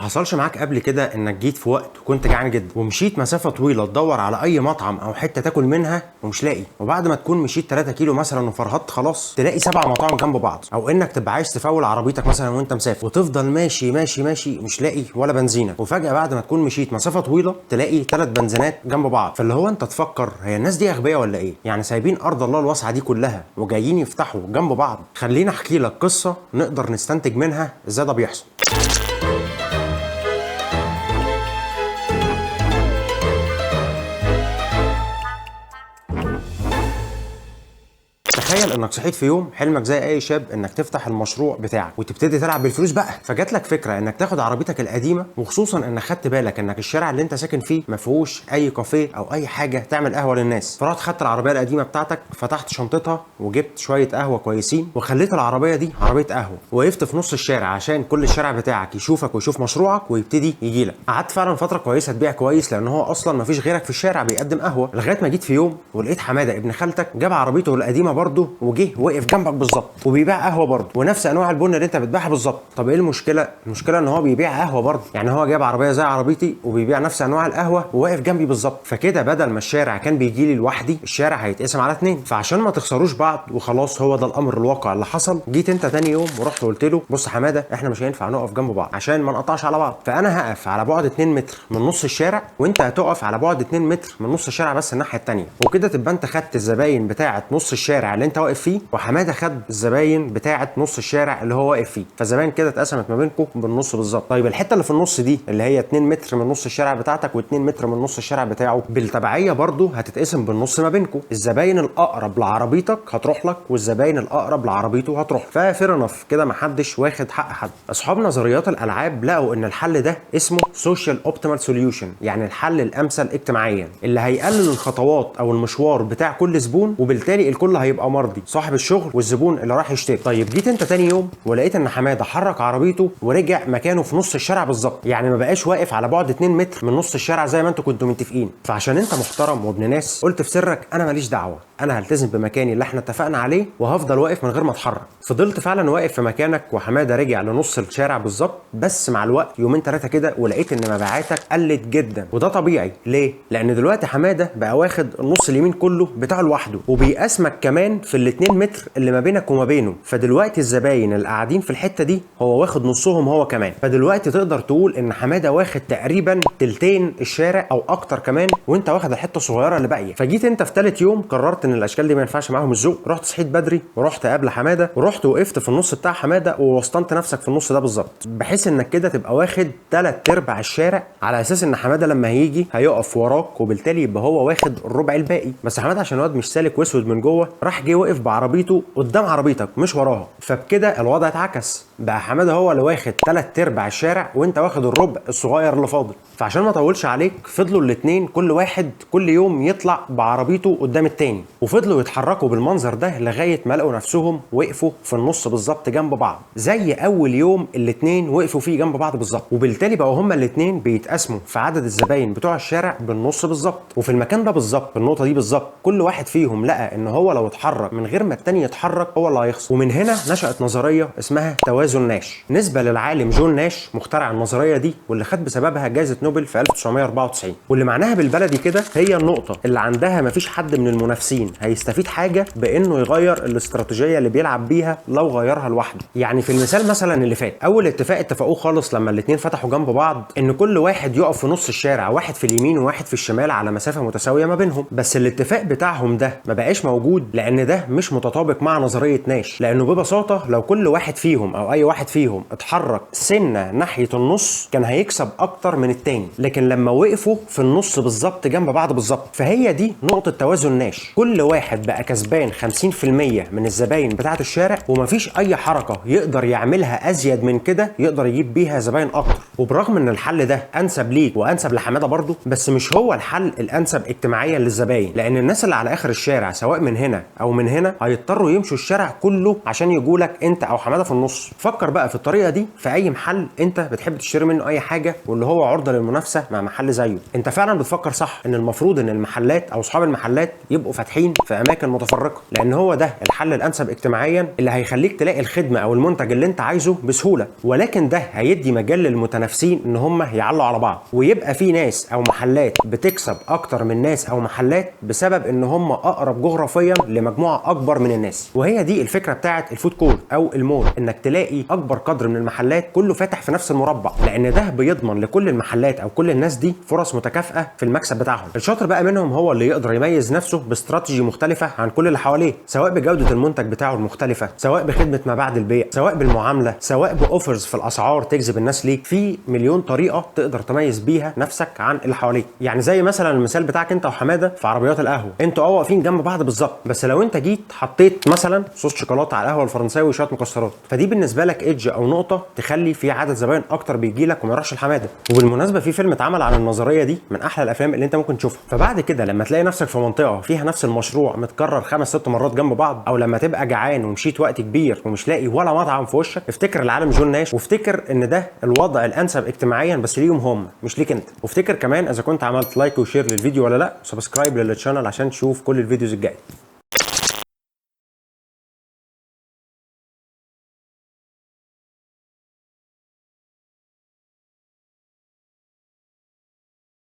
حصلش معاك قبل كده انك جيت في وقت وكنت جعان جدا ومشيت مسافه طويله تدور على اي مطعم او حته تاكل منها ومش لاقي، وبعد ما تكون مشيت 3 كيلو مثلا وفرهطت خلاص تلاقي 7 مطاعم جنب بعض، او انك تبقى عايز تفول عربيتك مثلا وانت مسافر وتفضل ماشي ماشي ماشي مش لاقي ولا بنزينه، وفجاه بعد ما تكون مشيت مسافه طويله تلاقي 3 بنزينات جنب بعض. فاللي هو انت تفكر هي الناس دي اغبياء ولا ايه؟ يعني سايبين ارض الله الواسعه دي كلها وجايين يفتحوا جنب بعض. خلينا احكي لك قصه نقدر نستنتج منها ازاي ده بيحصل. تخيل انك صحيت في يوم حلمك زي اي شاب انك تفتح المشروع بتاعك وتبتدي تلعب بالفلوس بقى، فجات لك فكره انك تاخد عربيتك القديمه، وخصوصا انك خدت بالك انك الشارع اللي انت ساكن فيه ما فيهوش اي كافيه او اي حاجه تعمل قهوه للناس، فرحت خدت العربيه القديمه بتاعتك فتحت شنطتها وجبت شويه قهوه كويسين وخليت العربيه دي عربيه قهوه، وقفت في نص الشارع عشان كل الشارع بتاعك يشوفك ويشوف مشروعك ويبتدي يجي لك. قعدت فعلا فتره كويسه تبيع كويس لان هو اصلا ما فيش غيرك في الشارع بيقدم قهوه، لغايه ما جيت في يوم ولقيت حماده ابن خالتك جاب عربيته القديمه برده وجه وقف جنبك بالظبط وبيبيع قهوه برضه ونفس انواع البن اللي انت بتبيعها بالظبط. طب ايه المشكله؟ المشكله ان هو بيبيع قهوه برضه، يعني هو جاب عربيه زي عربيتي وبيبيع نفس انواع القهوه وواقف جنبي بالظبط، فكده بدل ما الشارع كان بيجي لي لوحدي الشارع هيتقسم على 2. فعشان ما تخسروش بعض وخلاص هو ده الامر الواقع اللي حصل، جيت انت تاني يوم ورحت قلت له بص حماده احنا مش هينفع نقف جنب بعض عشان ما نقطعش على بعض، فانا هقف على بعد 2 متر من نص الشارع وانت هتقف على بعد 2 متر من نص الشارع بس الناحيه الثانيه، وكده تبقى انت خدت الزباين بتاعه نص الشارع اللي انت واقف فيه وحماده خد الزباين بتاعه نص الشارع اللي هو واقف فيه، فالزباين كده اتقسمت ما بينكم بالنص بالظبط. طيب الحته اللي في النص دي اللي هي 2 متر من نص الشارع بتاعتك و2 متر من نص الشارع بتاعه بالتبعيه برضه هتتقسم بالنص ما بينكم، الزباين الاقرب لعربيتك هتروح لك والزباين الاقرب لعربيته هتروح، ففير انف كده ما حدش واخد حق حد. اصحاب نظريات الالعاب لقوا ان الحل ده اسمه سوشيال اوبتيمال سوليوشن، يعني الحل الامثل اجتماعيا اللي هيقلل الخطوات او المشوار بتاع كل زبون، وبالتالي الكل هيبقى مرضي، صاحب الشغل والزبون اللي راح يشتري. طيب جيت انت تاني يوم ولقيت ان حماده حرك عربيته ورجع مكانه في نص الشارع بالظبط، يعني ما بقاش واقف على بعد 2 متر من نص الشارع زي ما انتوا كنتوا متفقين، فعشان انت محترم وابن ناس قلت في سرك انا ماليش دعوه، انا هلتزم بمكاني اللي احنا اتفقنا عليه وهفضل واقف من غير ما اتحرك. فضلت فعلا واقف في مكانك وحماده رجع لنص الشارع بالظبط، بس مع الوقت يومين 3 كده ولقيت ان مبيعاتك قلت جدا، وده طبيعي. ليه؟ لان دلوقتي حماده بقى واخد النص اليمين كله بتاعه لوحده وبيقسمك كمان في ال2 متر اللي ما بينك وما بينه، فدلوقتي الزباين اللي قاعدين في الحته دي هو واخد نصهم هو كمان، فدلوقتي تقدر تقول ان حماده واخد تقريبا تلتين الشارع او اكتر كمان، وانت واخد الحته الصغيره اللي باقيه. فجيت انت في ثالث يوم قررت ان الاشكال دي ما ينفعش معاهم الذوق، رحت صحيت بدري ورحت قبل حماده ورحت وقفت في النص بتاع حماده ووسطنت نفسك في النص ده بالظبط، بحيث انك كده تبقى واخد 3/4 الشارع، على اساس ان حماده لما هيجي هيقف وراك وبالتالي يبقى هو واخد الربع الباقي. بس حماده عشان واد مش سالك واسود من جوه راح جه وقف بعربيته قدام عربيتك مش وراها، فبكده الوضع اتعكس، بقى حماده هو اللي واخد 3/4 الشارع وانت واخد الربع الصغير اللي فاضل. فعشان ما اطولش عليك فضلوا الاثنين كل واحد كل يوم يطلع بعربيته قدام التاني، وفضلوا يتحركوا بالمنظر ده لغايه ما لقوا نفسهم وقفوا في النص بالظبط جنب بعض، زي اول يوم الاثنين وقفوا فيه جنب بعض بالظبط، وبالتالي بقوا هما الاثنين بيتقاسموا في عدد الزباين بتوع الشارع بالنص بالظبط، وفي المكان ده بالظبط في النقطه دي بالظبط كل واحد فيهم لقى ان هو لو اتحرك من غير ما التاني يتحرك هو اللي هيخسر. ومن هنا نشأت نظريه اسمها توازن ناش، نسبه للعالم جون ناش مخترع النظريه دي واللي خد بسببها جائزه نوبل في 1994، واللي معناها بالبلدي كده هي النقطه اللي عندها مفيش حد من المنافسين هيستفيد حاجه بانه يغير الاستراتيجيه اللي بيلعب بيها لو غيرها لوحده. يعني في المثال مثلا اللي فات اول اتفاق اتفقوه خالص لما الاثنين فتحوا جنب بعض ان كل واحد يقف في نص الشارع، واحد في اليمين وواحد في الشمال على مسافه متساويه ما بينهم، بس الاتفاق بتاعهم ده ما بقاش موجود لان ده مش متطابق مع نظريه ناش، لانه ببساطه لو كل واحد فيهم او اي واحد فيهم اتحرك سنه ناحيه النص كان هيكسب اكتر من التاني، لكن لما وقفوا في النص بالظبط جنب بعض بالظبط، فهي دي نقطه توازن ناش، كل واحد بقى كسبان 50% من الزباين بتاعه الشارع ومفيش اي حركه يقدر يعملها ازيد من كده يقدر يجيب بيها زباين اكتر. وبرغم ان الحل ده انسب ليك وانسب لحماده برضه، بس مش هو الحل الانسب اجتماعيا للزباين، لان الناس اللي على اخر الشارع سواء من هنا او من هنا هيضطروا يمشوا الشارع كله عشان يجولك انت او حماده في النص. فكر بقى في الطريقه دي في اي محل انت بتحب تشتري منه اي حاجه واللي هو عرضه للمنافسه مع محل زيه. انت فعلا بتفكر صح ان المفروض ان المحلات او اصحاب المحلات يبقوا فاتحين فاتحين في اماكن متفرقه، لان هو ده الحل الانسب اجتماعيا اللي هيخليك تلاقي الخدمه او المنتج اللي انت عايزه بسهوله، ولكن ده هيدي مجال للمتنافسين ان هم يعلوا على بعض، ويبقى في ناس او محلات بتكسب اكتر من ناس او محلات بسبب ان هم اقرب جغرافيا لمجموعه اكبر من الناس. وهي دي الفكره بتاعه الفود كورت او المول، انك تلاقي اكبر قدر من المحلات كله فاتح في نفس المربع، لان ده بيضمن لكل المحلات او كل الناس دي فرص متكافئه في المكسب بتاعهم. الشاطر بقى منهم هو اللي يقدر يميز نفسه باستراتيجي مختلفه عن كل اللي حواليه، سواء بجوده المنتج بتاعه المختلفه، سواء بخدمه ما بعد البيع، سواء بالمعامله، سواء باوفرز في الاسعار تجذب الناس ليك. في مليون طريقه تقدر تميز بيها نفسك عن اللي حواليك. يعني زي مثلا المثال بتاعك انت وحماده في عربيات القهوه، انتوا واقفين جنب بعض بالظبط، بس لو انت جيت حطيت مثلا صوص شوكولاته على القهوه الفرنساوي وشويه مكسرات، فدي بالنسبه لك ايدج او نقطه تخلي في عدد زباين اكتر بيجي لك وما يروحش لحماده. وبالمناسبه في فيلم اتعمل عن النظريه دي، من احلى الافلام اللي انت ممكن تشوفها. فبعد كده لما تلاقي نفسك في منطقه فيها نفس المشروع متكرر 5 6 مرات جنب بعض، او لما تبقى جعان ومشيت وقت كبير ومش لاقي ولا مطعم في وشك، افتكر العالم جون ناش، وافتكر ان ده الوضع الانسب اجتماعيا بس ليهم هم مش ليك انت. وافتكر كمان اذا كنت عملت لايك وشير للفيديو ولا لا، سبسكرايب للشانل عشان تشوف كل الفيديوز الجايه.